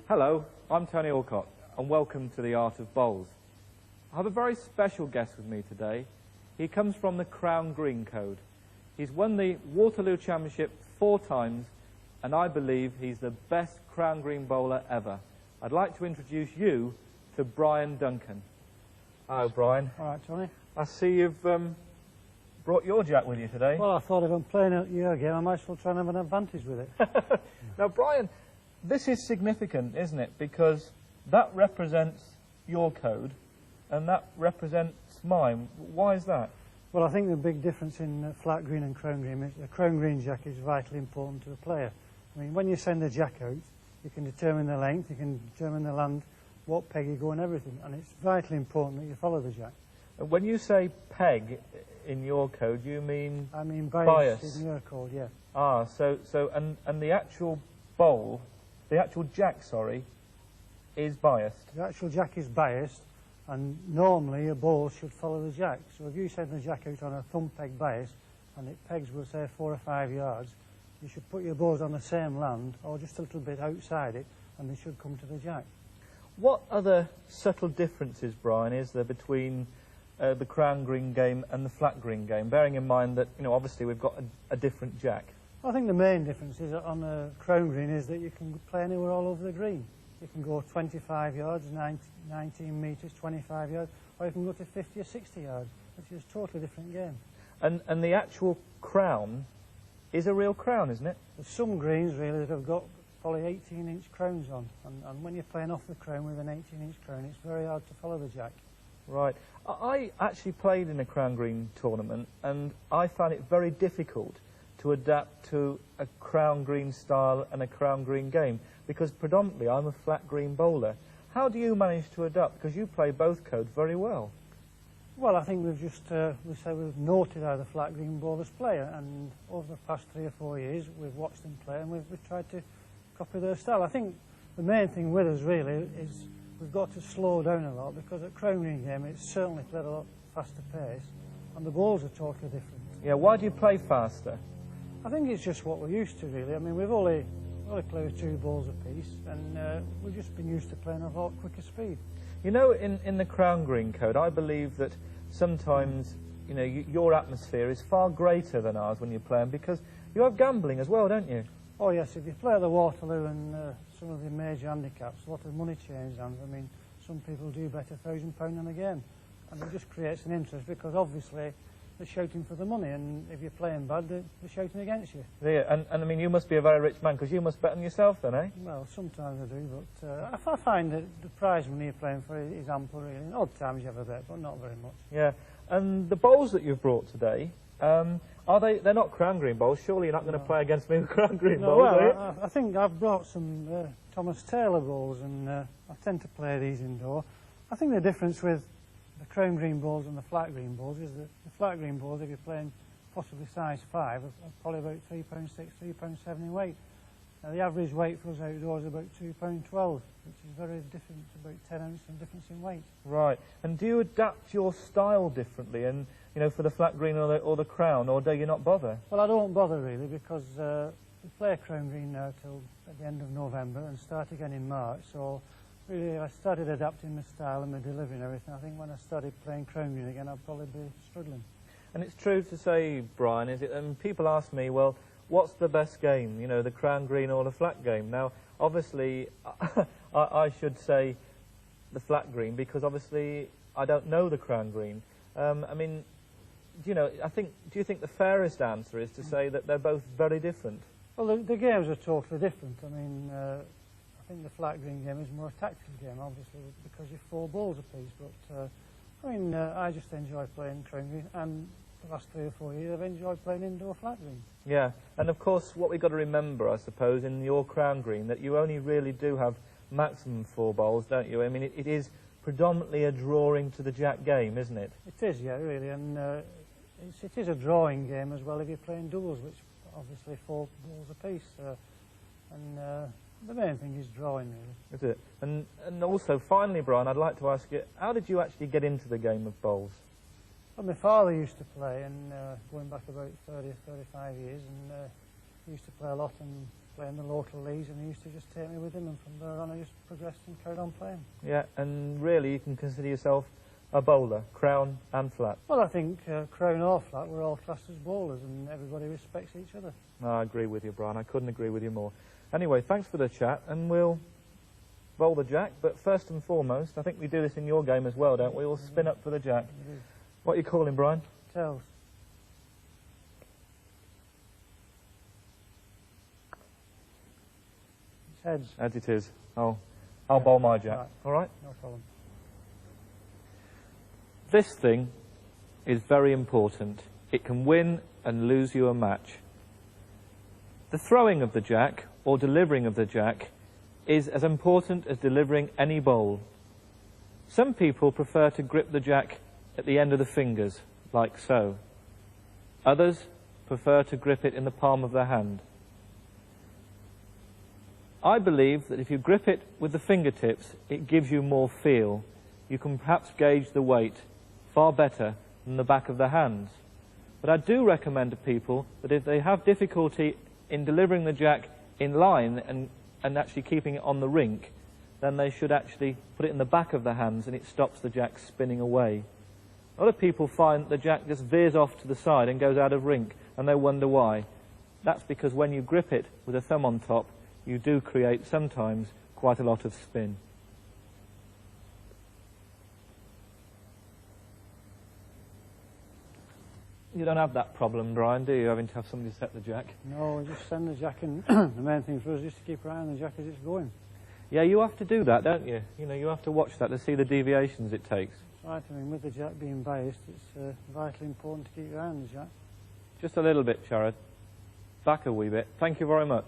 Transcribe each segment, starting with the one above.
Hello, I'm Tony Allcock, and welcome to the Art of Bowls. I have a very special guest with me today. He comes from the Crown Green Code. He's won the Waterloo Championship 4 times, and I believe he's the best Crown Green bowler ever. I'd like to introduce you to Brian Duncan. Hello, Brian. All right, Tony. I see you've brought your jack with you today. Well, I thought if I'm playing your game, I might as well try and have an advantage with it. Now, Brian, this is significant, isn't it? Because that represents your code, and that represents mine. Why is that? Well, I think the big difference in flat green and crown green is the crown green jack is vitally important to the player. I mean, when you send a jack out, you can determine the length, you can determine the land, what peg you go and everything, and it's vitally important that you follow the jack. When you say peg in your code, you mean I mean bias in your code, yeah. Ah, and the actual bowl, the actual jack, sorry, is biased. The actual jack is biased, and normally a ball should follow the jack. So if you send the jack out on a thumb peg bias, and it pegs, we'll say, 4 or 5 yards, you should put your balls on the same land, or just a little bit outside it, and they should come to the jack. What other subtle differences, Brian, is there between the crown green game and the flat green game, bearing in mind that, you know, obviously we've got a different jack? I think the main difference is on the crown green is that you can play anywhere all over the green. You can go 25 yards, 19 metres, 25 yards, or you can go to 50 or 60 yards, which is a totally different game. And the actual crown is a real crown, isn't it? There's some greens really that have got probably 18-inch crowns on, and when you're playing off the crown with an 18-inch crown, it's very hard to follow the jack. Right. I actually played in a crown green tournament, and I found it very difficult to adapt to a crown green style and a crown green game, because predominantly I'm a flat green bowler. How do you manage to adapt? Because you play both codes very well. Well, I think we've just, we've noted how the flat green bowlers play, and over the past 3 or 4 years we've watched them play and we've tried to copy their style. I think the main thing with us really is we've got to slow down a lot, because at crown green game it's certainly played a lot faster pace, and the balls are totally different. Yeah, why do you play faster? I think it's just what we're used to, really. I mean, we've only played with 2 balls apiece, and we've just been used to playing a lot quicker speed. You know, in the crown green code, I believe that sometimes, you know, your atmosphere is far greater than ours when you're playing, because you have gambling as well, don't you? Oh yes, if you play at the Waterloo and some of the major handicaps, a lot of money changes hands. I mean, some people do bet £1,000 on a game, and it just creates an interest, because obviously they're shouting for the money, and if you're playing bad, they're shouting against you. Yeah, and I mean, you must be a very rich man, because you must bet on yourself then, eh? Well, sometimes I do, but I find that the prize money you're playing for is ample, really. In odd times you have a bet, but not very much. Yeah, and the bowls that you've brought today, they're not crown green bowls? Surely you're not going to play against me with crown green bowls, well, are you? I think I've brought some Thomas Taylor bowls, and I tend to play these indoor. I think the difference with the crown green balls and the flat green balls is that the flat green balls, if you're playing possibly size 5, are probably about £3.6, £3.7 in weight. Now the average weight for us outdoors is about £2.12, which is very different, about 10 ounces in difference in weight. Right, and do you adapt your style differently, and you know, for the flat green or the crown, or do you not bother? Well, I don't bother really, because we play crown green now till at the end of November and start again in March, so really, I started adapting my style and my delivery and everything. I think when I started playing crown green again, I'll probably be struggling. And it's true to say, Brian, is it? And people ask me, well, what's the best game? You know, the crown green or the flat game? Now, obviously, I should say the flat green, because obviously I don't know the crown green. I mean, do you think the fairest answer is to say that they're both very different? Well, the games are totally different. I mean, I think the flat green game is more a tactical game, obviously, because you're 4 balls apiece. But I mean, I just enjoy playing crown green, and the last 3 or 4 years I've enjoyed playing indoor flat green. Yeah, and of course, what we've got to remember, I suppose, in your crown green, that you only really do have maximum 4 bowls, don't you? I mean, it is predominantly a drawing to the jack game, isn't it? It is, yeah, really, and it is a drawing game as well if you're playing doubles, which obviously 4 balls apiece, and the main thing is drawing, really. Is it? And also, finally, Brian, I'd like to ask you, how did you actually get into the game of bowls? Well, my father used to play, and going back about 30 or 35 years, and used to play a lot and play in the local leagues, and he used to just take me with him, and from there on I just progressed and carried on playing. Yeah, and really you can consider yourself a bowler, crown and flat. Well, I think crown or flat, we're all classed as bowlers, and everybody respects each other. No, I agree with you, Brian. I couldn't agree with you more. Anyway, thanks for the chat, and we'll bowl the jack. But first and foremost, I think we do this in your game as well, don't we? We'll spin up for the jack. What are you calling, Brian? Tails. It's heads. As it is. I'll bowl my jack. Right. All right? No problem. This thing is very important. It can win and lose you a match. The throwing of the jack, or delivering of the jack, is as important as delivering any bowl. Some people prefer to grip the jack at the end of the fingers, like so. Others prefer to grip it in the palm of their hand. I believe that if you grip it with the fingertips, it gives you more feel. You can perhaps gauge the weight far better than the back of the hands. But I do recommend to people that if they have difficulty in delivering the jack in line and actually keeping it on the rink, then they should actually put it in the back of the hands, and it stops the jack spinning away. A lot of people find the jack just veers off to the side and goes out of rink, and they wonder why. That's because when you grip it with a thumb on top, you do create sometimes quite a lot of spin. You don't have that problem, Brian, do you, having to have somebody set the jack? No, we just send the jack in. The main thing for us is just to keep an eye on the jack as it's going. Yeah, you have to do that, don't you? You know, you have to watch that to see the deviations it takes. Right, I mean, with the jack being biased, it's vitally important to keep your eye on the jack. Just a little bit, Sharad. Back a wee bit. Thank you very much.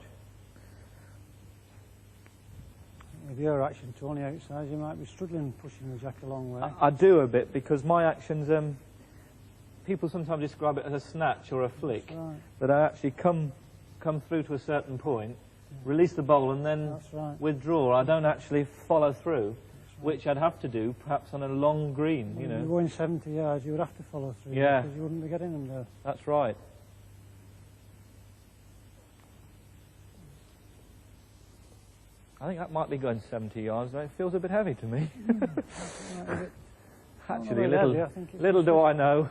With your action, Tony, outside, you might be struggling pushing the jack a long way. I do a bit, because my actions, people sometimes describe it as a snatch or a flick. That's right. But I actually come through to a certain point, release the bowl, and then withdraw. I don't actually follow through, which I'd have to do perhaps on a long green, you know. If you're going 70 yards, you would have to follow through, yeah, because you wouldn't be getting them there. That's right. I think that might be going 70 yards, though. It feels a bit heavy to me. Actually, little do I know.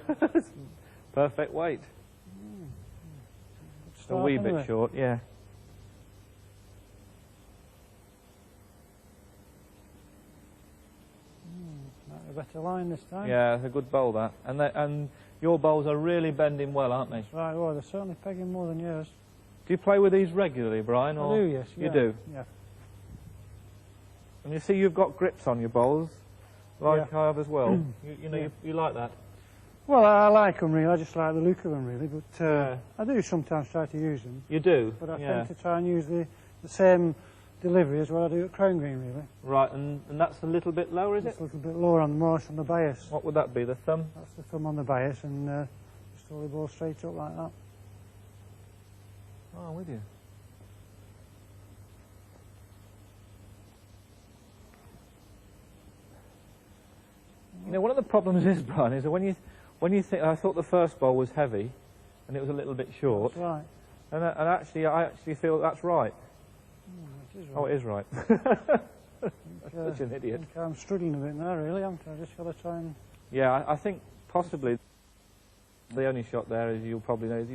Perfect weight. A wee bit short, yeah. A better line this time. Yeah, it's a good bowl, that. And your bowls are really bending well, aren't they? That's right, well, they're certainly pegging more than yours. Do you play with these regularly, Brian? Or I do, yes. You do? Yeah. And you see you've got grips on your bowls, like I have as well. You know, Yeah. you like that? Well, I like them really, I just like the look of them really, but I do sometimes try to use them. You do? But I tend to try and use the same delivery as what I do at Crown Green really. Right, and that's a little bit lower, is it? It's a little bit lower on the marsh on the bias. What would that be, the thumb? That's the thumb on the bias, and just hold the ball straight up like that. Oh, I'm with you. You know, one of the problems is, Brian, is that when you think, I thought the first bowl was heavy, and it was a little bit short. That's right. And actually, I actually feel that's right. It is right. Oh, it is right. I'm such an idiot. I think I'm struggling a bit now, really, haven't I? I just got to try and... Yeah, I think possibly the only shot there, as you'll probably know, is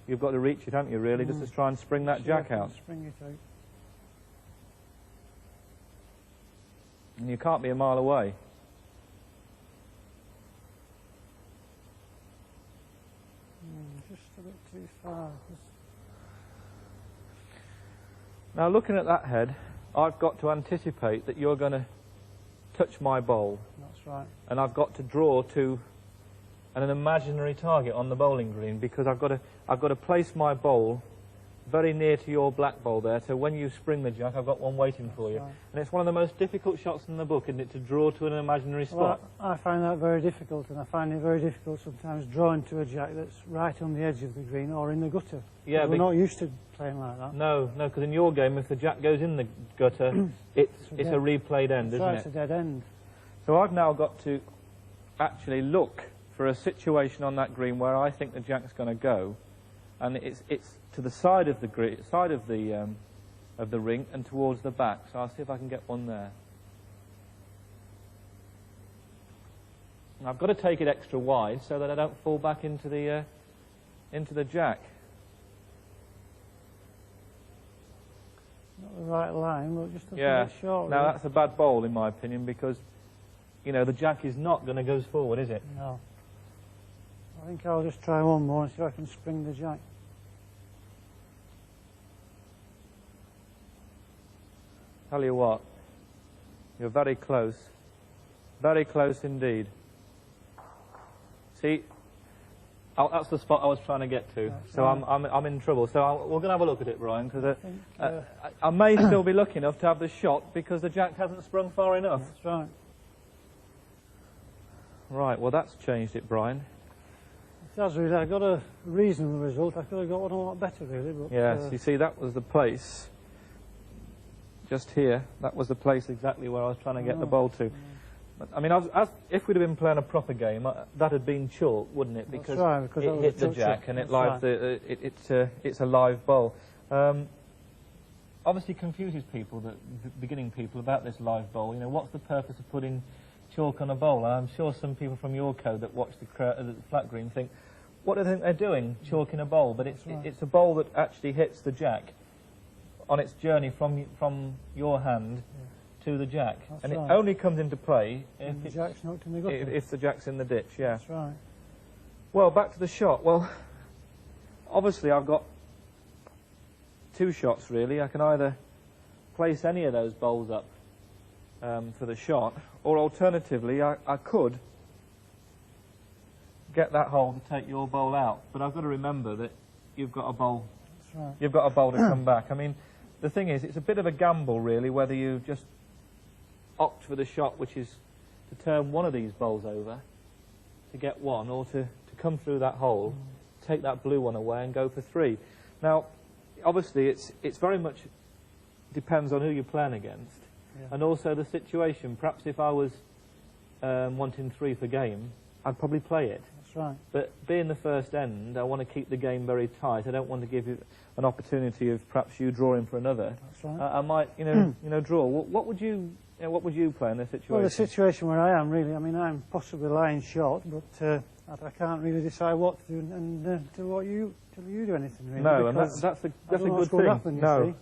you've got to reach it, haven't you, really, just to try and spring that jack out. Spring it out. And you can't be a mile away. Just a bit too far. Now, looking at that head, I've got to anticipate that you're going to touch my bowl. That's right. And I've got to draw to an imaginary target on the bowling green, because I've got to place my bowl very near to your black bowl there, so when you spring the jack, I've got one waiting for you. Right. And it's one of the most difficult shots in the book, isn't it, to draw to an imaginary spot? Well, I find that very difficult, and I find it very difficult sometimes drawing to a jack that's right on the edge of the green or in the gutter. Yeah, we're not used to playing like that. No, because in your game, if the jack goes in the gutter, it's a replayed end, isn't it? It's a dead end. So I've now got to actually look for a situation on that green where I think the jack's going to go, and it's to the side of the ring and towards the back. So I'll see if I can get one there. And I've got to take it extra wide so that I don't fall back into the jack. Not the right line, but just a Yeah. bit short. Now really. that's a bad bowl in my opinion, because you know the jack is not going to go forward, is it? No. I think I'll just try one more and see if I can spring the jack. Tell you what, you're very close indeed. See, that's the spot I was trying to get to. That's So right. I'm in trouble. So we're going to have a look at it, Brian, because I may still be lucky enough to have the shot because the jack hasn't sprung far enough. That's right. Right. Well, that's changed it, Brian. It has really. I got a reasonable result. I could have got one a lot better, really. But, Yes. You see, that was the place. Just here. That was the place exactly where I was trying to get the ball to. But, I mean, if we'd have been playing a proper game, that had been chalk, wouldn't it? Because, right, because it hit the jack and it's a live bowl. Obviously confuses people, the beginning people, about this live bowl. You know, what's the purpose of putting chalk on a bowl? And I'm sure some people from your code that watch the flat green think, what do they think they're doing, chalk in a bowl? But it's a bowl that actually hits the jack on its journey from your hand to the jack. That's and right. It only comes into play if the jack's knocked in the gutter. if the jack's in the ditch, yeah. That's right. Well, back to the shot. Well, obviously I've got two shots really. I can either place any of those bowls up for the shot, or alternatively I could get that hole to take your bowl out. But I've got to remember that you've got a bowl. That's right. You've got a bowl to come back. I mean, the thing is, it's a bit of a gamble really whether you just opt for the shot, which is to turn one of these bowls over to get one, or to come through that hole, take that blue one away and go for three. Now, obviously, it's very much depends on who you're playing against, and also the situation. Perhaps if I was wanting three for game, I'd probably play it. That's right. But being the first end, I want to keep the game very tight. I don't want to give you an opportunity of perhaps you drawing for another. That's right. I might, draw. What would you play in this situation? Well, the situation where I am, really, I mean, I'm possibly lying short, but I can't really decide what to do until you do anything, really. No, and that's a good thing. Happen, no, see.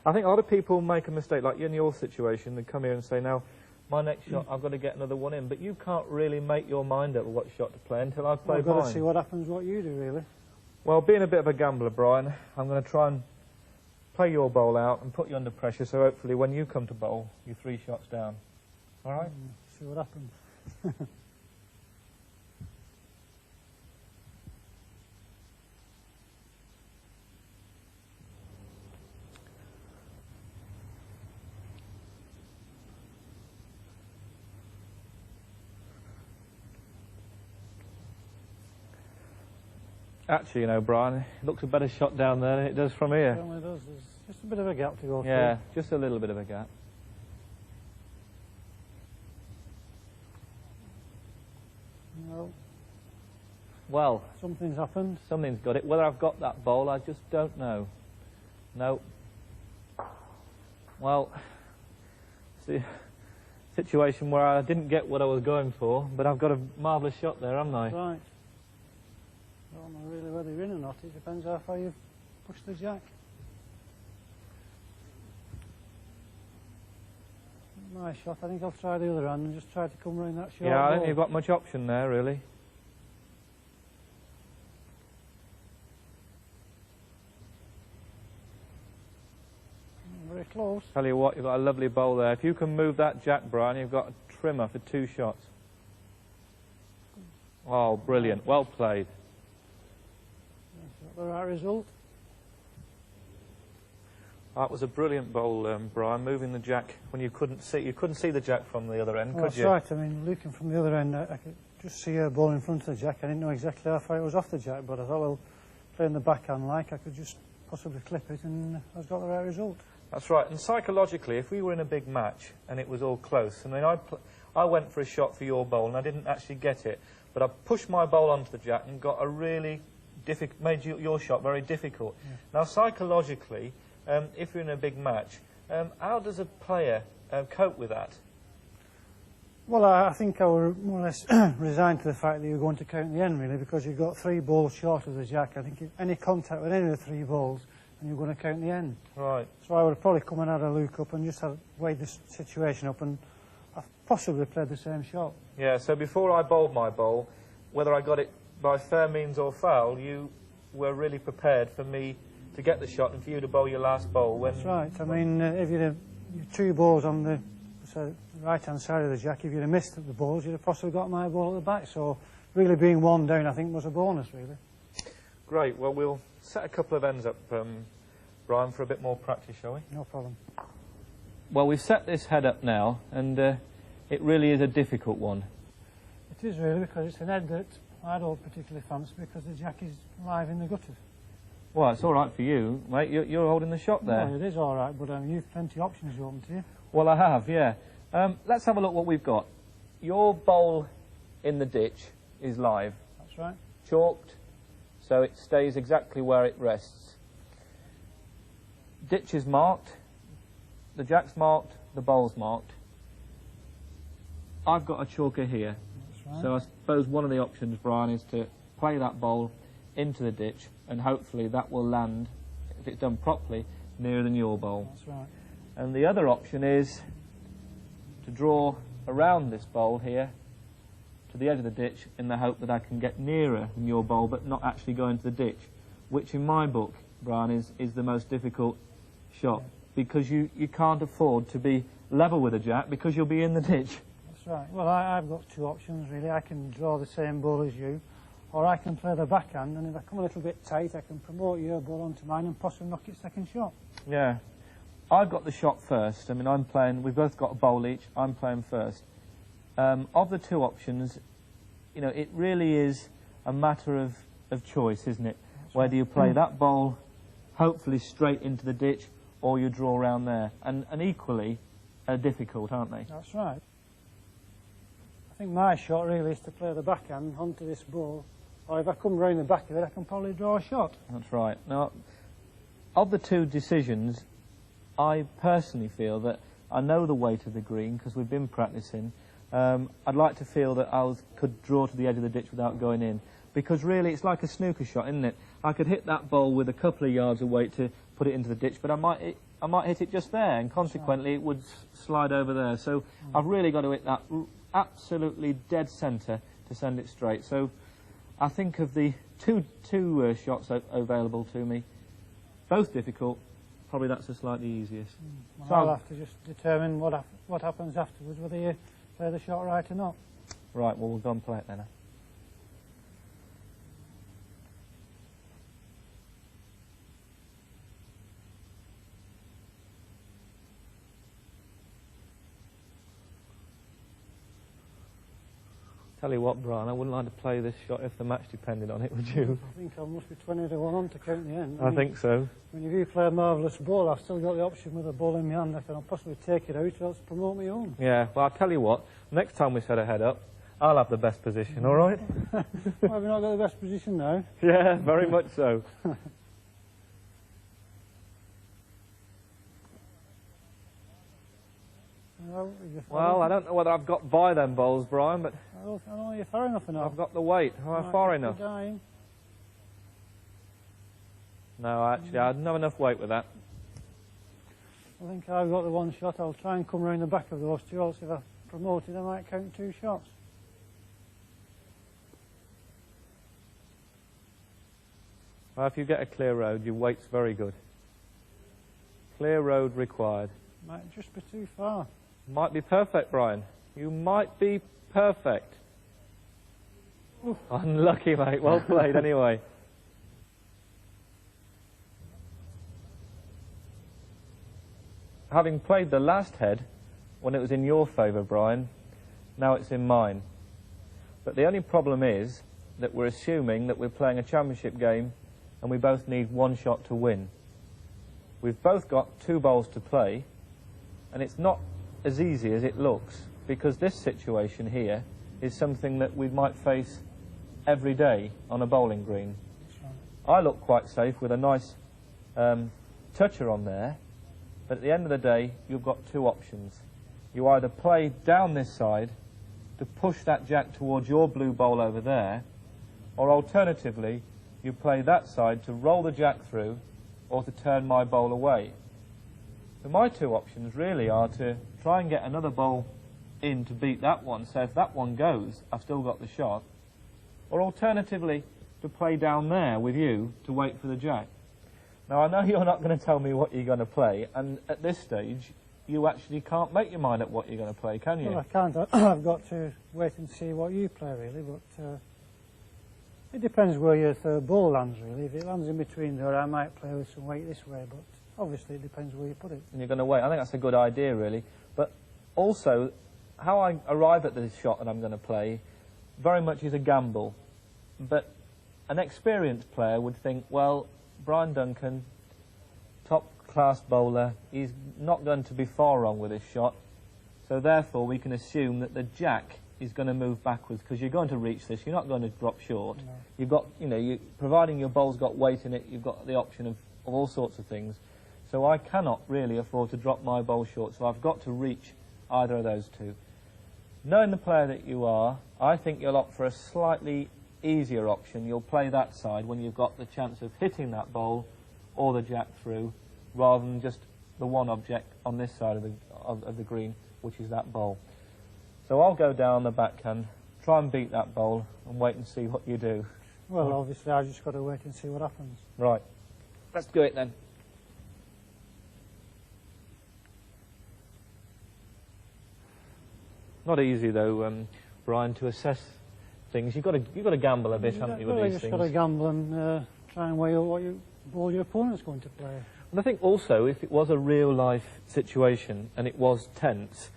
I think a lot of people make a mistake, like in your situation, they come here and say, now, my next shot, I've got to get another one in, but you can't really make your mind up what shot to play until I play I've got mine. to see what happens, what you do, really. Well, being a bit of a gambler, Brian, I'm going to try and play your bowl out and put you under pressure, so hopefully when you come to bowl, you're 3 shots down. All right? See what happens. Actually, Brian, it looks a better shot down there than it does from here. It certainly does. There's just a bit of a gap to go Yeah, just a little bit of a gap. through. No, Well, something's happened. something's got it. Whether I've got that bowl, I just don't know. No. Well, see, situation where I didn't get what I was going for, but I've got a marvellous shot there, haven't I? That's right. I don't know really whether you're in or not. It depends how far you've pushed the jack. My shot. I think I'll try the other hand and just try to come round that short Yeah, I don't ball. think you've got much option there, really. Very close. Tell you what, you've got a lovely bowl there. If you can move that jack, Brian, you've got a trimmer for 2 shots. Oh, brilliant. Well played. Is that the right result? That was a brilliant bowl, Brian, moving the jack when you couldn't see the jack from the other end, Well, could that's you? right. I mean, looking from the other end, I could just see a ball in front of the jack. I didn't know exactly how far it was off the jack, but I thought, well, playing the backhand like, I could just possibly clip it, and I got the right result. That's right. And psychologically, if we were in a big match and it was all close, I mean, I went for a shot for your bowl and I didn't actually get it, but I pushed my bowl onto the jack and got a really made your shot very difficult. Yeah. Now, psychologically, if you're in a big match, how does a player cope with that? Well, I think I were more or less resigned to the fact that you're going to count in the end, really, because you've got 3 balls short of the jack. I think any contact with any of the 3 balls, and you're going to count in the end. Right. So I would have probably come and had a look up and just have weighed the situation up, and I've possibly played the same shot. Yeah, so before I bowled my bowl, whether I got it by fair means or foul, you were really prepared for me to get the shot and for you to bowl your last bowl. That's right. I mean, if you'd have 2 balls on the right-hand side of the jack, if you'd have missed the balls, you'd have possibly got my ball at the back. So really being 1 down, I think, was a bonus, really. Great. Well, we'll set a couple of ends up, Brian, for a bit more practice, shall we? No problem. Well, we've set this head up now, and it really is a difficult one. It is really, because it's an head that I don't particularly fancy, because the jack is live in the gutter. Well, it's all right for you, mate. You're holding the shot there. Well, it is all right, but you've plenty of options open to you. Well, I have, yeah. Let's have a look what we've got. Your bowl in the ditch is live. That's right. Chalked, so it stays exactly where it rests. Ditch is marked, the jack's marked, the bowl's marked. I've got a chalker here. That's right. So I suppose one of the options, Brian, is to play that bowl into the ditch, and hopefully that will land, if it's done properly, nearer than your bowl. That's right. And the other option is to draw around this bowl here to the edge of the ditch in the hope that I can get nearer than your bowl but not actually go into the ditch, which in my book, Brian, is the most difficult shot, because you can't afford to be level with a jack because you'll be in the ditch. That's right. Well, I've got 2 options, really. I can draw the same ball as you, or I can play the backhand, and if I come a little bit tight, I can promote your ball onto mine and possibly knock it second shot. Yeah. I've got the shot first. I mean, I'm playing, we've both got a bowl each. I'm playing first. Of the 2 options, you know, it really is a matter of choice, isn't it? That's whether you play that bowl, hopefully straight into the ditch, or you draw around there. And equally difficult, aren't they? That's right. I think my shot really is to play the backhand onto this ball, or if I come round the back of it, I can probably draw a shot. That's right. Now, of the 2 decisions, I personally feel that I know the weight of the green because we've been practicing. I'd like to feel that I could draw to the edge of the ditch without going in, because really it's like a snooker shot, isn't it? I could hit that ball with a couple of yards of weight to put it into the ditch, but I might hit it just there, and consequently it would slide over there. So I've really got to hit that absolutely dead centre to send it straight. So I think of the two shots available to me, both difficult. Probably that's the slightly easiest. Well, so I'll have to just determine what happens afterwards, whether you play the shot right or not. Right, well, we'll go and play it then. Tell you what, Brian, I wouldn't like to play this shot if the match depended on it, would you? I think I must be 20 to 1 on to count in the end. I think so. I mean, if you play a marvellous ball, I've still got the option with a ball in my hand. I can possibly take it out or else promote my own. Yeah, well, I'll tell you what, next time we set a head up, I'll have the best position, all right? Well, have you not got the best position now? Yeah, very much so. Well, I don't know whether I've got by them bowls, Brian, but I don't know you're far enough enough. I've got the weight. Am I far enough? Dying. No, actually, I didn't have enough weight with that. I think I've got the 1 shot. I'll try and come round the back of those 2, else if I promote it, I might count 2 shots. Well, if you get a clear road, your weight's very good. Clear road required. Might just be too far. Might be perfect, Brian. You might be perfect. Oof. Unlucky, mate. Well played, anyway. Having played the last head when it was in your favour, Brian, now it's in mine. But the only problem is that we're assuming that we're playing a championship game and we both need 1 shot to win. We've both got 2 bowls to play, and it's not as easy as it looks, because this situation here is something that we might face every day on a bowling green. I look quite safe with a nice toucher on there, but at the end of the day, you've got two options. You either play down this side to push that jack towards your blue bowl over there, or alternatively, you play that side to roll the jack through or to turn my bowl away. So my two options really are to try and get another bowl in to beat that one, so if that one goes, I've still got the shot, or alternatively, to play down there with you to wait for the jack. Now, I know you're not going to tell me what you're going to play, and at this stage, you actually can't make your mind up what you're going to play, can you? Well, I can't. I've got to wait and see what you play, really, but it depends where your third ball lands, really. If it lands in between there, I might play with some weight this way, but obviously it depends where you put it. And you're going to wait. I think that's a good idea, really. But also, how I arrive at this shot that I'm going to play very much is a gamble. But an experienced player would think, well, Brian Duncan, top-class bowler, he's not going to be far wrong with his shot, so therefore we can assume that the jack is going to move backwards, because you're going to reach this, you're not going to drop short. No. You've got, you know, providing your bowl's got weight in it, you've got the option of all sorts of things. So I cannot really afford to drop my bowl short, so I've got to reach either of those two. Knowing the player that you are, I think you'll opt for a slightly easier option. You'll play that side when you've got the chance of hitting that bowl or the jack through, rather than just the one object on this side of the green, which is that bowl. So I'll go down the backhand, try and beat that bowl, and wait and see what you do. Well, obviously I've just got to wait and see what happens. Right. Let's do it then. Not easy though, Brian, to assess things. You've got to gamble a bit, haven't you, with these things? You've got to gamble and try and weigh what ball your opponent's going to play. And I think also, if it was a real-life situation and it was tense,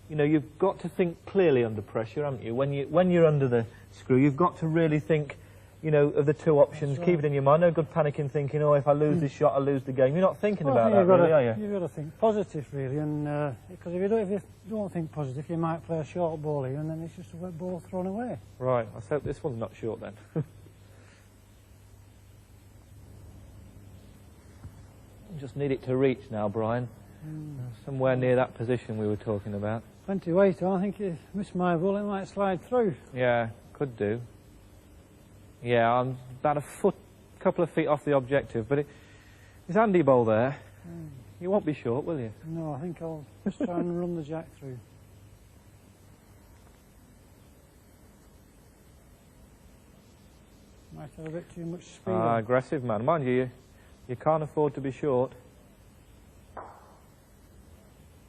you know, you've got to think clearly under pressure, haven't you? When you're under the screw, you've got to really think, you know, of the two options. Keep it in your mind. No good panicking, thinking, oh, if I lose this shot, I'll lose the game. You're not thinking about that, really, are you? You've got to think positive, really, and because if you don't think positive, you might play a short ball here, and then it's just a wet ball thrown away. Right. I hope this one's not short then. Just need it to reach now, Brian. Somewhere near that position we were talking about. Plenty weight on. I think if you miss my ball, it might slide through. Yeah, could do. Yeah, I'm about a couple of feet off the objective, but it's handy bowl there. You won't be short, will you? No, I think I'll just try and run the jack through. Might have a bit too much speed. Aggressive man. Mind you, you can't afford to be short.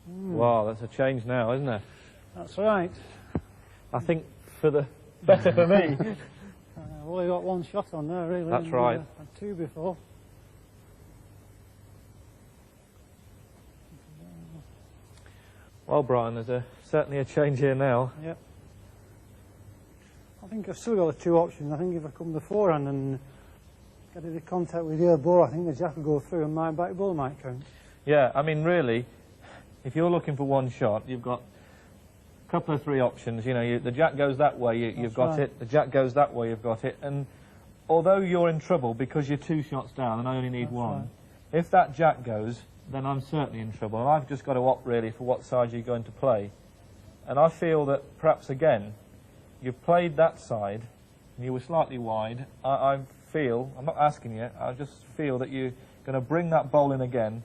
Wow, that's a change now, isn't it? That's right. I think for the better for me. I've only got one shot on there, really. That's right. I've had two before. Well, Brian, there's certainly a change here now. Yep. I think I've still got the two options. I think if I come beforehand and get into contact with your ball, I think the jack will go through and my back ball might count. Yeah, I mean, really, if you're looking for one shot, you've got a couple of three options. You know, the jack goes that way, you've got it. The jack goes that way, you've got it. And although you're in trouble because you're two shots down and I only need one, if that jack goes, then I'm certainly in trouble. And I've just got to opt, really, for what side you're going to play. And I feel that perhaps, again, you've played that side and you were slightly wide. I feel, I'm not asking you, I just feel that you're going to bring that bowl in again,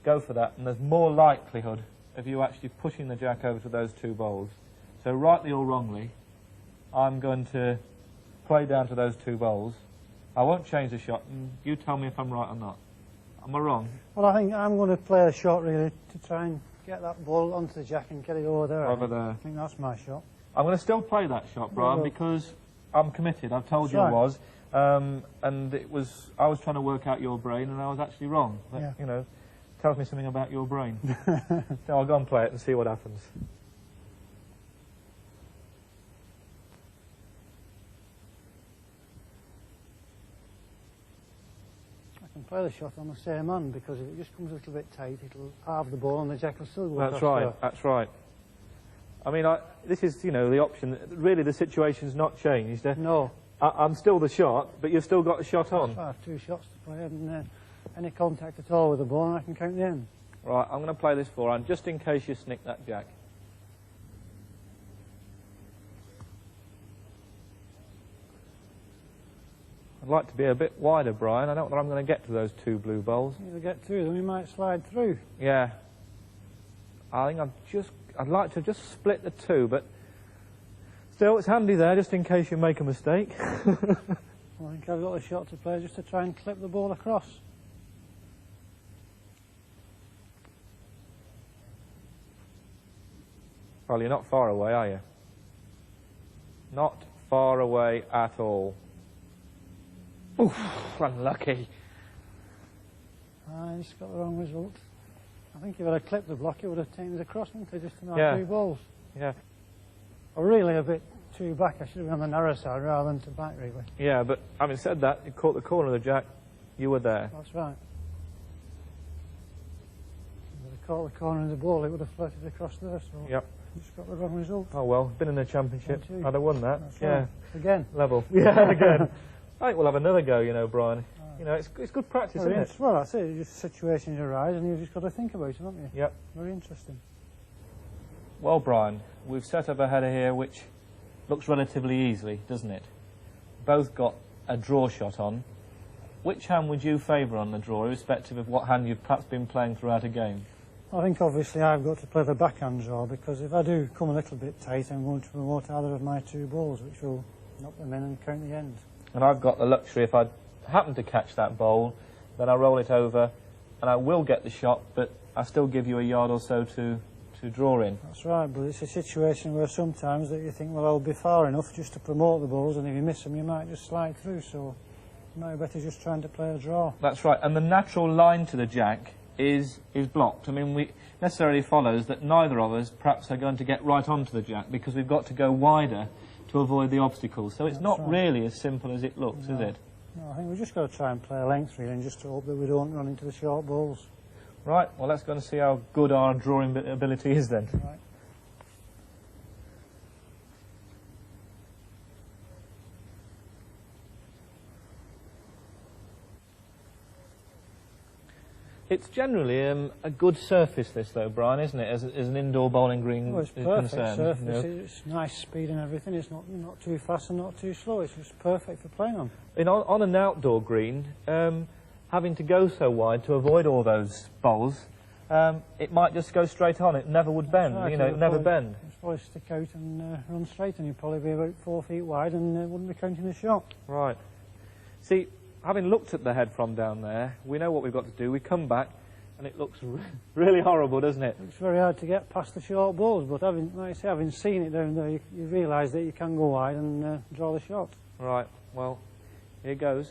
go for that, and there's more likelihood of you actually pushing the jack over to those two bowls. So rightly or wrongly, I'm going to play down to those two bowls. I won't change the shot, and you tell me if I'm right or not. Am I wrong? Well, I think I'm going to play a shot, really, to try and get that ball onto the jack and get it over there. Over there. I think that's my shot. I'm going to still play that shot, Brian, because I'm committed. I've told you I was. And it was, I was trying to work out your brain, and I was actually wrong. That, you know, tells me something about your brain. So I'll go and play it and see what happens. I can play the shot on the same hand, because if it just comes a little bit tight, it'll halve the ball and the jack will still go across. That's right, that's right. I mean, this is, you know, the option. Really, the situation's not changed. No. I'm still the shot, but you've still got a shot on. I have 2 shots to play, and any contact at all with the ball, and I can count the end. Right, I'm going to play this forehand, just in case you snick that jack. I'd like to be a bit wider, Brian. I don't know if I'm going to get to those 2 blue balls. You'll get through them, you might slide through. Yeah. I think I'd like to just split the 2, but still, it's handy there, just in case you make a mistake. I think I've got a shot to play just to try and clip the ball across. Well, you're not far away, are you? Not far away at all. Oof, unlucky. I just got the wrong result. I think if I had clipped the block, it would have taken us across, wouldn't it, just to knock 3 balls. Yeah. Or really a bit too back. I should have been on the narrow side rather than to back, really. Yeah, but having said that, you caught the corner of the jack, you were there. That's right. If I caught the corner of the ball, it would have floated across there, so Yep. just got the wrong result. Oh well, been in the championship. I'd have won that. That's yeah. right. Again. Level. Yeah, again. I think we'll have another go, you know, Brian. You know, it's good practice, isn't it? Well, that's it. Just situations arise, and you've just got to think about it, haven't you? Yep. Very interesting. Well, Brian, we've set up a header here which looks relatively easily, doesn't it? Both got a draw shot on. Which hand would you favour on the draw, irrespective of what hand you've perhaps been playing throughout a game? I think obviously I've got to play the backhand draw, because if I do come a little bit tight, I'm going to promote either of my 2 balls, which will knock them in and count the end. And I've got the luxury, if I happen to catch that bowl, then I roll it over and I will get the shot, but I still give you a yard or so to draw in. That's right, but it's a situation where sometimes that you think, well, I'll be far enough just to promote the balls, and if you miss them, you might just slide through, so you might be better just trying to play a draw. That's right, and the natural line to the jack is blocked. I mean, we necessarily follows that neither of us perhaps are going to get right onto the jack, because we've got to go wider to avoid the obstacles. So it's That's not right. really as simple as it looks, is it? No, I think we've just got to try and play a length, really, and just to hope that we don't run into the short balls. Right, well, let's go and see how good our drawing ability is then. Right. It's generally a good surface, this, though, Brian, isn't it, as an indoor bowling green Well, it's is perfect concerned? surface. You know? It's nice speed and everything. It's not too fast and not too slow. It's just perfect for playing on. On an outdoor green, having to go so wide to avoid all those bowls, it might just go straight on. It never would bend, Right, you know, it never bend. It's probably stick out and run straight, and you'd probably be about 4 feet wide and wouldn't be counting the shot. Right. See, having looked at the head from down there, we know what we've got to do. We come back, and it looks really horrible, doesn't it? It's very hard to get past the short balls, but like I say, having seen it down there, you realise that you can go wide and draw the shot. Right, well, here goes.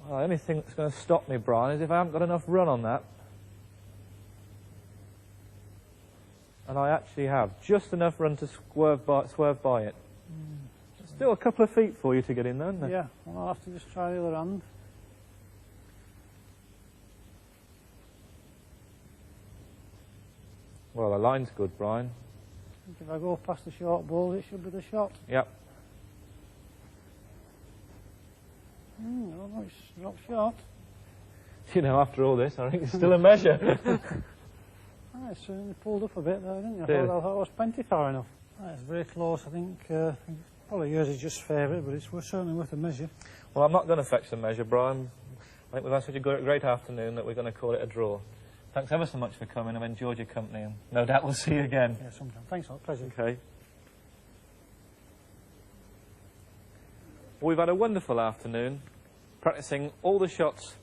Well, the only thing that's going to stop me, Brian, is if I haven't got enough run on that. And I actually have just enough run to swerve by it. Still a couple of feet for you to get in there, isn't there? Yeah, well, I'll have to just try the other hand. Well, the line's good, Brian. I think if I go past the short balls, it should be the shot. Yep. No, it's not short. You know, after all this, I think it's still a measure. I certainly pulled up a bit there, didn't you? I Did. thought it was plenty far enough. It's very close, I think. Probably yours is just favourite, but it's certainly worth a measure. Well, I'm not going to fetch the measure, Brian. I think we've had such a great afternoon that we're going to call it a draw. Thanks ever so much for coming. I've enjoyed your company, and no doubt we'll see you again. Yeah, sometime. Thanks a lot. Pleasure. Okay. We've had a wonderful afternoon practicing all the shots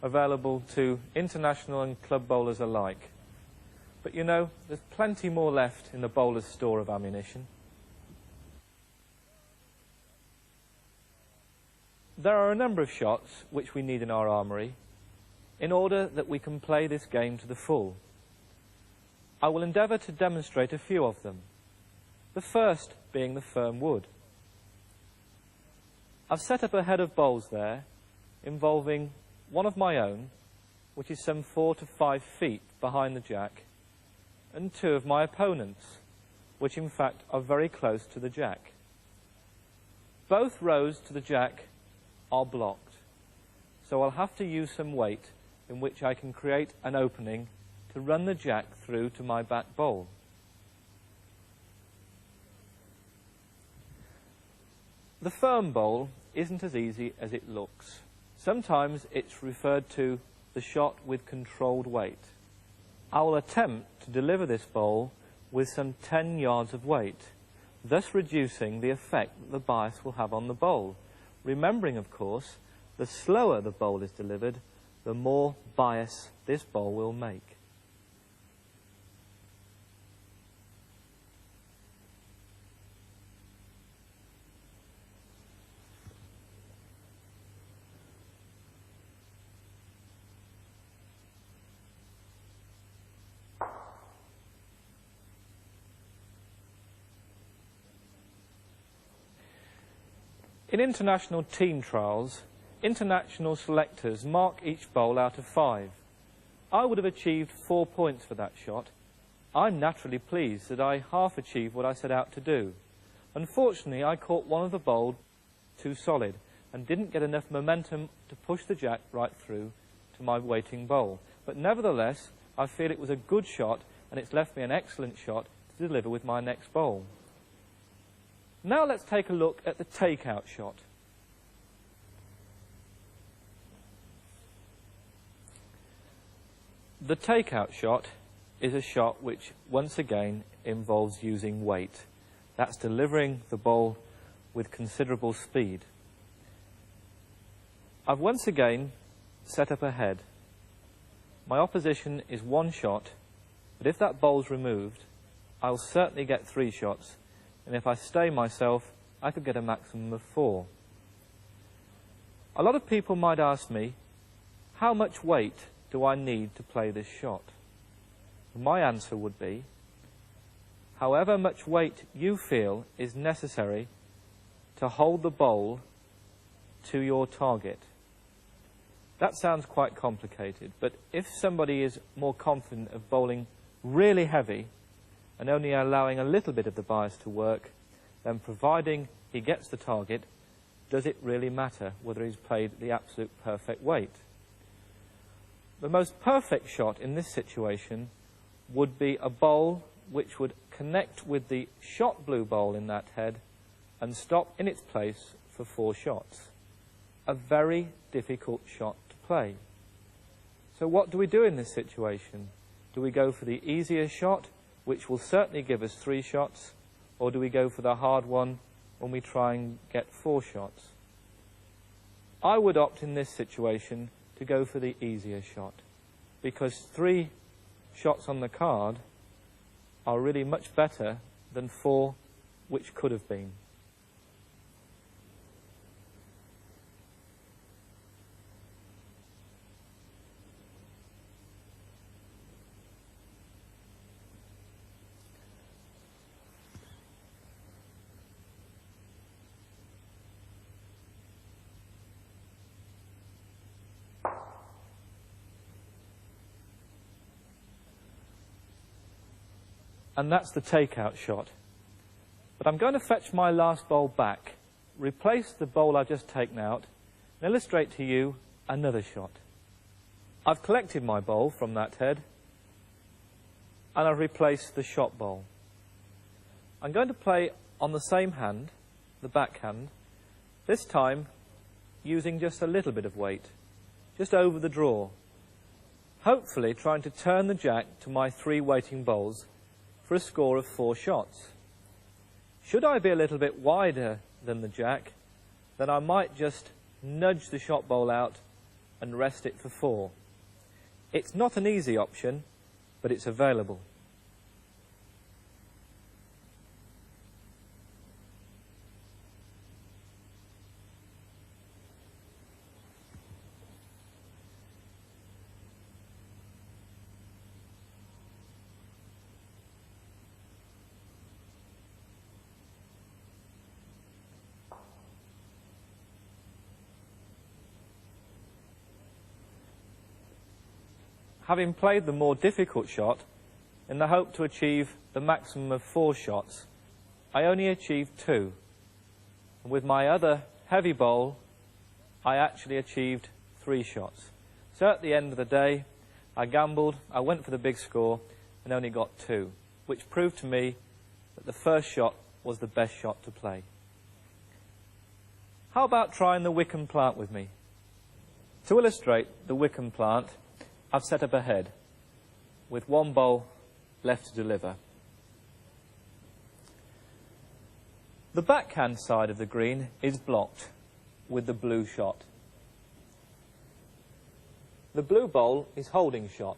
available to international and club bowlers alike. But you know, there's plenty more left in the bowler's store of ammunition. There are a number of shots which we need in our armoury in order that we can play this game to the full. I will endeavour to demonstrate a few of them, the first being the firm wood. I've set up a head of bowls there involving one of my own, which is some 4 to 5 feet behind the jack, and 2 of my opponents, which in fact are very close to the jack. Both rows to the jack are blocked, so I'll have to use some weight in which I can create an opening to run the jack through to my back bowl. The firm bowl isn't as easy as it looks. Sometimes it's referred to the shot with controlled weight. I will attempt to deliver this bowl with some 10 yards of weight, thus reducing the effect that the bias will have on the bowl. Remembering, of course, the slower the bowl is delivered, the more bias this bowl will make. In international team trials, international selectors mark each bowl out of 5. I would have achieved 4 points for that shot. I'm naturally pleased that I half achieved what I set out to do. Unfortunately, I caught one of the bowls too solid and didn't get enough momentum to push the jack right through to my waiting bowl. But nevertheless, I feel it was a good shot and it's left me an excellent shot to deliver with my next bowl. Now let's take a look at the takeout shot. The takeout shot is a shot which, once again, involves using weight. That's delivering the bowl with considerable speed. I've once again set up a head. My opposition is 1 shot, but if that bowl's removed, I'll certainly get 3 shots. And if I stay myself, I could get a maximum of 4. A lot of people might ask me, how much weight do I need to play this shot? My answer would be, however much weight you feel is necessary to hold the bowl to your target. That sounds quite complicated, but if somebody is more confident of bowling really heavy and only allowing a little bit of the bias to work, then providing he gets the target, does it really matter whether he's played the absolute perfect weight? The most perfect shot in this situation would be a bowl which would connect with the shot blue bowl in that head and stop in its place for 4 shots. A very difficult shot to play. So what do we do in this situation? Do we go for the easier shot, which will certainly give us 3 shots, or do we go for the hard one when we try and get 4 shots? I would opt in this situation to go for the easier shot, because 3 shots on the card are really much better than 4 which could have been. And that's the takeout shot. But I'm going to fetch my last bowl back, replace the bowl I've just taken out, and illustrate to you another shot. I've collected my bowl from that head, and I've replaced the shot bowl. I'm going to play on the same hand, the backhand, this time using just a little bit of weight, just over the draw, hopefully trying to turn the jack to my 3 waiting bowls for a score of 4 shots. Should I be a little bit wider than the jack, then I might just nudge the shot bowl out and rest it for 4. It's not an easy option, but it's available. Having played the more difficult shot, in the hope to achieve the maximum of 4 shots. I only achieved 2. And with my other heavy bowl, I actually achieved 3 shots. So at the end of the day, I gambled, I went for the big score, and only got 2, which proved to me that the first shot was the best shot to play. How about trying the Wickham plant with me? To illustrate the Wickham plant, I've set up a head with 1 bowl left to deliver. The backhand side of the green is blocked with the blue shot. The blue bowl is holding shot.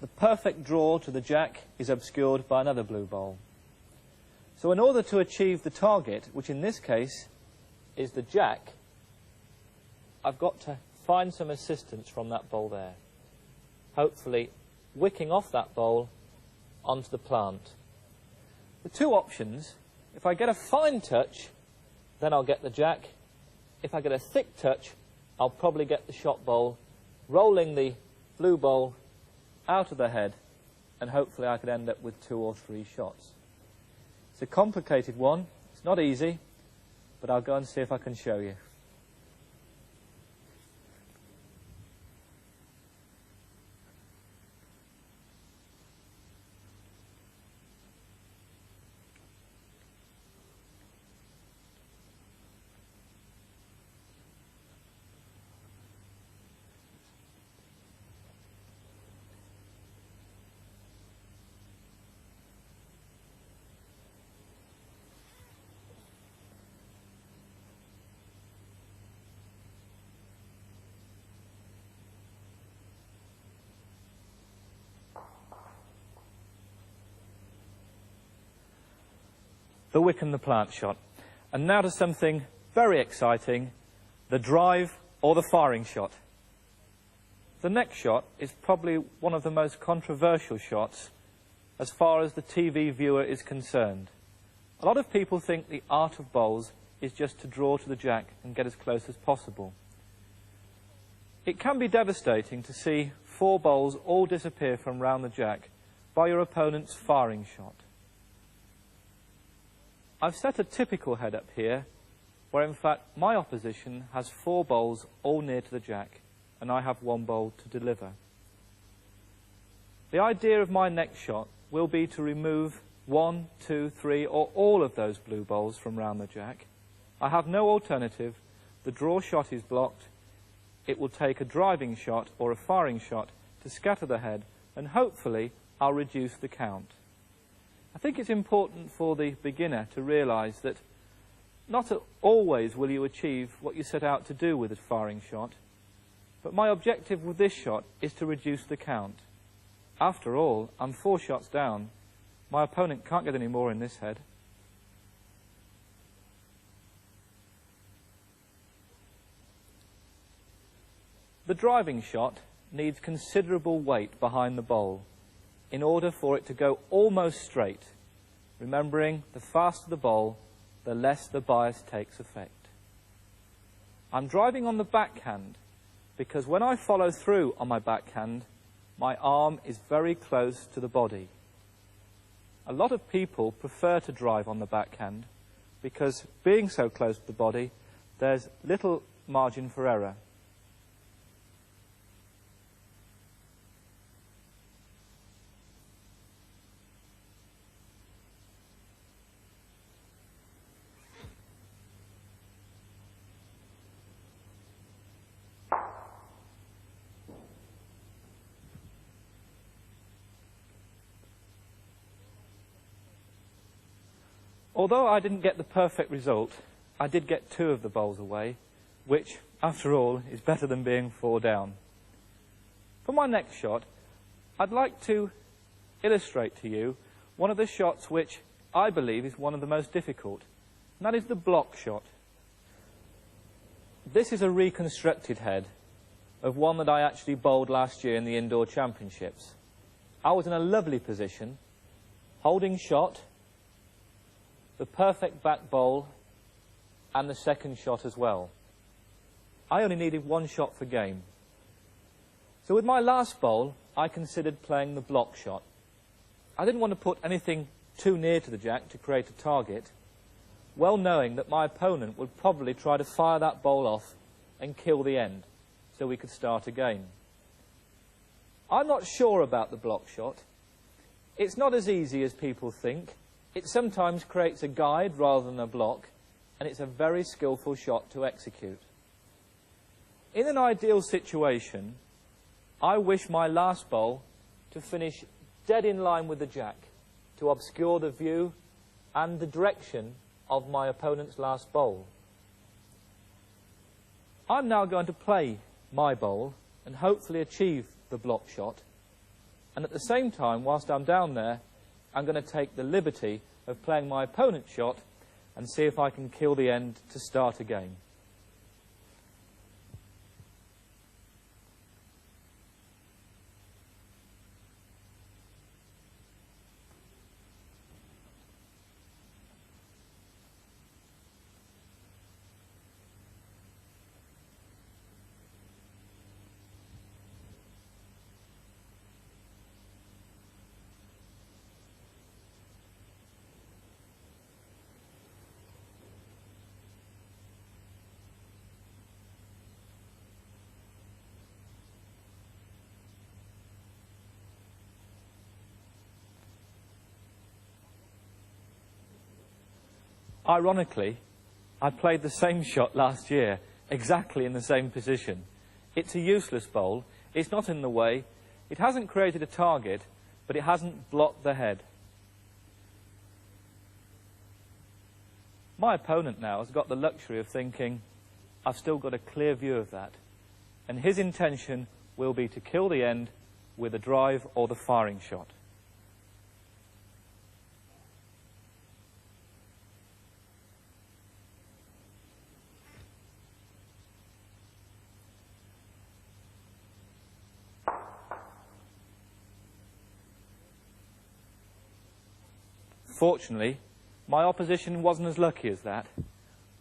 The perfect draw to the jack is obscured by another blue bowl. So in order to achieve the target, which in this case is the jack, I've got to find some assistance from that bowl there, hopefully wicking off that bowl onto the plant. The 2 options: if I get a fine touch, then I'll get the jack. If I get a thick touch, I'll probably get the shot bowl, rolling the blue bowl out of the head, and hopefully I could end up with 2 or 3 shots. It's a complicated one. It's not easy, but I'll go and see if I can show you. The Wickham the plant shot. And now to something very exciting, the drive or the firing shot. The next shot is probably one of the most controversial shots as far as the TV viewer is concerned. A lot of people think the art of bowls is just to draw to the jack and get as close as possible. It can be devastating to see 4 bowls all disappear from round the jack by your opponent's firing shot. I've set a typical head up here, where in fact my opposition has 4 bowls all near to the jack, and I have 1 bowl to deliver. The idea of my next shot will be to remove 1, 2, 3, or all of those blue bowls from round the jack. I have no alternative. The draw shot is blocked. It will take a driving shot or a firing shot to scatter the head, and hopefully I'll reduce the count. I think it's important for the beginner to realise that not always will you achieve what you set out to do with a firing shot, but my objective with this shot is to reduce the count. After all, I'm 4 shots down. My opponent can't get any more in this head. The driving shot needs considerable weight behind the bowl in order for it to go almost straight, remembering the faster the bowl, the less the bias takes effect. I'm driving on the backhand because when I follow through on my backhand, my arm is very close to the body. A lot of people prefer to drive on the backhand because being so close to the body, there's little margin for error. Although I didn't get the perfect result, I did get 2 of the bowls away, which, after all, is better than being 4 down. For my next shot, I'd like to illustrate to you one of the shots which I believe is one of the most difficult, and that is the block shot. This is a reconstructed head of one that I actually bowled last year in the Indoor Championships. I was in a lovely position, holding shot, the perfect back bowl, and the second shot as well. I only needed 1 shot for game. So with my last bowl, I considered playing the block shot. I didn't want to put anything too near to the jack to create a target, well knowing that my opponent would probably try to fire that bowl off and kill the end, so we could start again. I'm not sure about the block shot. It's not as easy as people think. It sometimes creates a guide rather than a block, and it's a very skillful shot to execute. In an ideal situation, I wish my last bowl to finish dead in line with the jack, to obscure the view and the direction of my opponent's last bowl. I'm now going to play my bowl and hopefully achieve the block shot, and at the same time, whilst I'm down there, I'm going to take the liberty of playing my opponent's shot and see if I can kill the end to start again. Ironically, I played the same shot last year, exactly in the same position. It's a useless bowl. It's not in the way. It hasn't created a target, but it hasn't blocked the head. My opponent now has got the luxury of thinking, I've still got a clear view of that. And his intention will be to kill the end with a drive or the firing shot. Fortunately, my opposition wasn't as lucky as that.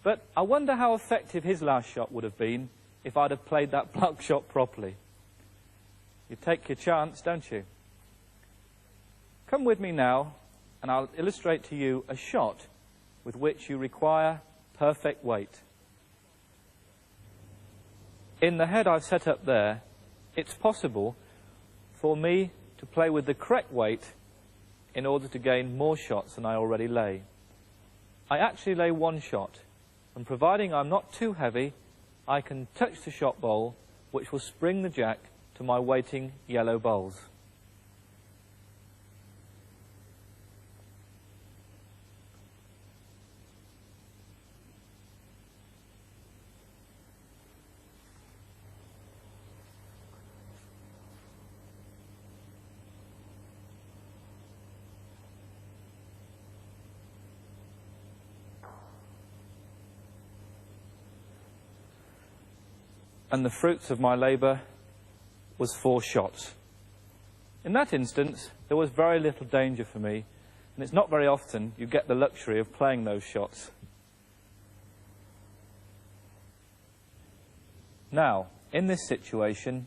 But I wonder how effective his last shot would have been if I'd have played that block shot properly. You take your chance, don't you? Come with me now, and I'll illustrate to you a shot with which you require perfect weight. In the head I've set up there, it's possible for me to play with the correct weight in order to gain more shots than I already lay. I actually lay one shot, and providing I'm not too heavy, I can touch the shot bowl, which will spring the jack to my waiting yellow bowls. And the fruits of my labour was 4 shots. In that instance, there was very little danger for me, and it's not very often you get the luxury of playing those shots. Now, in this situation,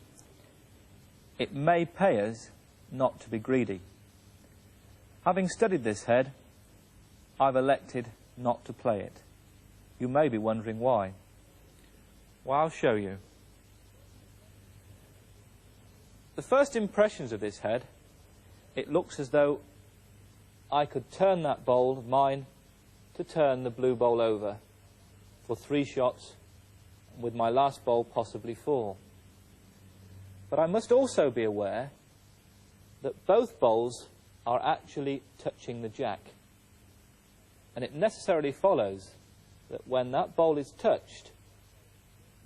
it may pay us not to be greedy. Having studied this head, I've elected not to play it. You may be wondering why. Well, I'll show you. The first impressions of this head, it looks as though I could turn that bowl of mine to turn the blue bowl over for 3 shots, with my last bowl possibly 4. But I must also be aware that both bowls are actually touching the jack. And it necessarily follows that when that bowl is touched,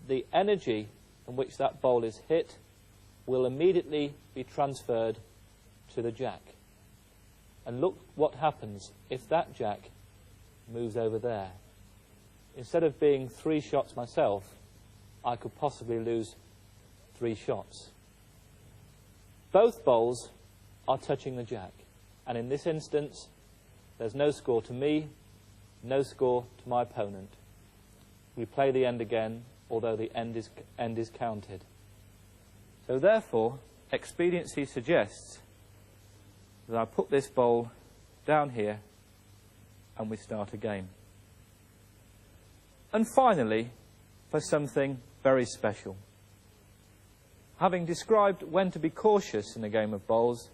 the energy in which that bowl is hit will immediately be transferred to the jack. And look what happens if that jack moves over there. Instead of being 3 shots myself, I could possibly lose 3 shots. Both bowls are touching the jack. And in this instance, there's no score to me, no score to my opponent. We play the end again, although the end is counted. So therefore, expediency suggests that I put this bowl down here and we start a game. And finally, for something very special. Having described when to be cautious in a game of bowls,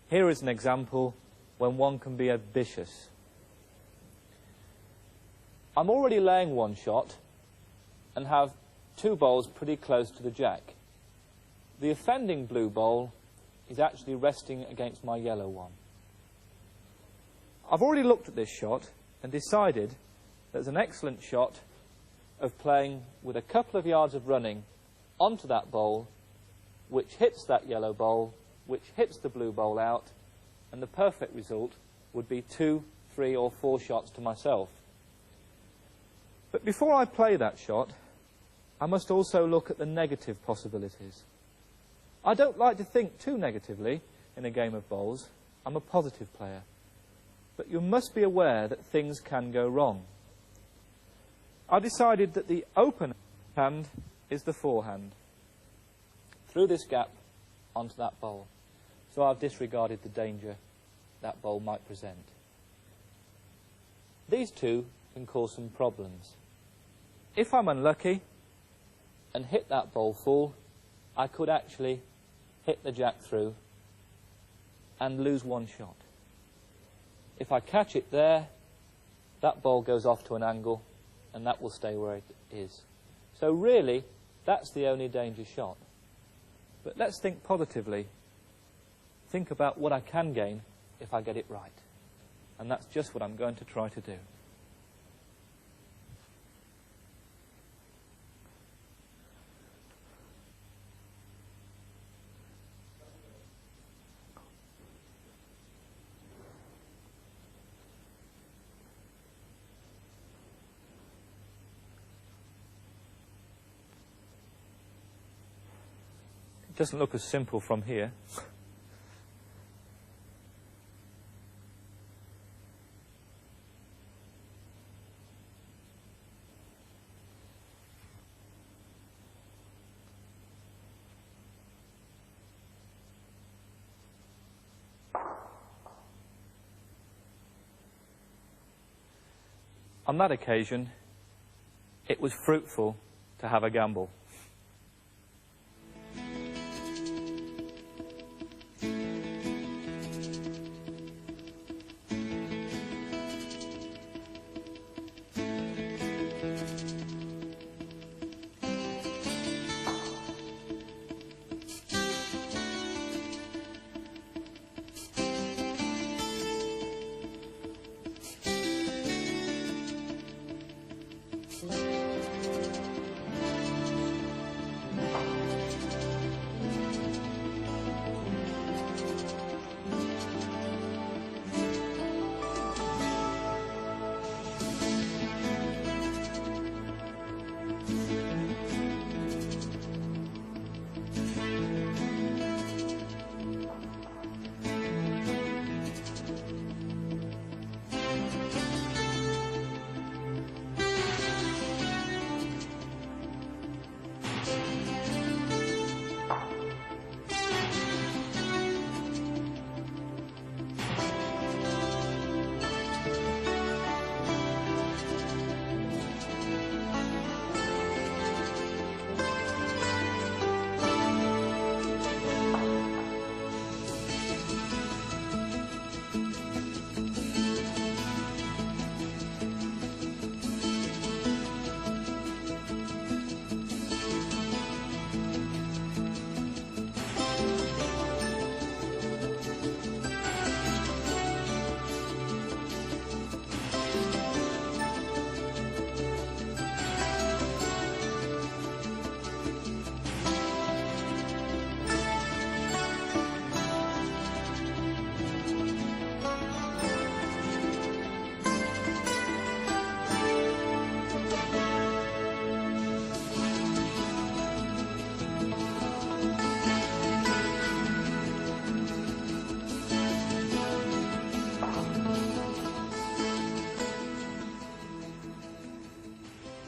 here is an example when one can be ambitious. I'm already laying one shot and have two bowls pretty close to the jack. The offending blue bowl is actually resting against my yellow one. I've already looked at this shot and decided there's an excellent shot of playing with a couple of yards of running onto that bowl, which hits that yellow bowl, which hits the blue bowl out, and the perfect result would be 2, 3 or 4 shots to myself. But before I play that shot, I must also look at the negative possibilities. I don't like to think too negatively in a game of bowls. I'm a positive player. But you must be aware that things can go wrong. I decided that the open hand is the forehand, through this gap onto that bowl. So I've disregarded the danger that bowl might present. These two can cause some problems. If I'm unlucky and hit that bowl full, I could actually hit the jack through and lose one shot. If I catch it there, that bowl goes off to an angle and that will stay where it is. So really, that's the only danger shot. But let's think positively. Think about what I can gain if I get it right. And that's just what I'm going to try to do. It doesn't look as simple from here. On that occasion, it was fruitful to have a gamble.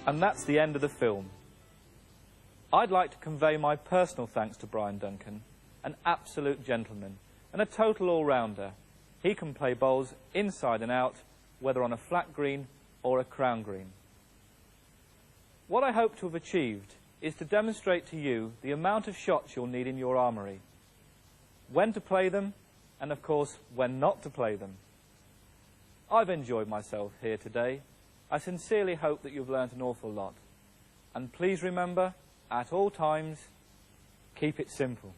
And that's the end of the film. I'd like to convey my personal thanks to Brian Duncan an absolute gentleman, and a total all-rounder. He can play bowls inside and out, whether on a flat green or a crown green. What I hope to have achieved is to demonstrate to you the amount of shots you'll need in your armoury, when to play them, and of course, when not to play them. I've enjoyed myself here today. I sincerely hope that you've learnt an awful lot. And please remember, at all times, keep it simple.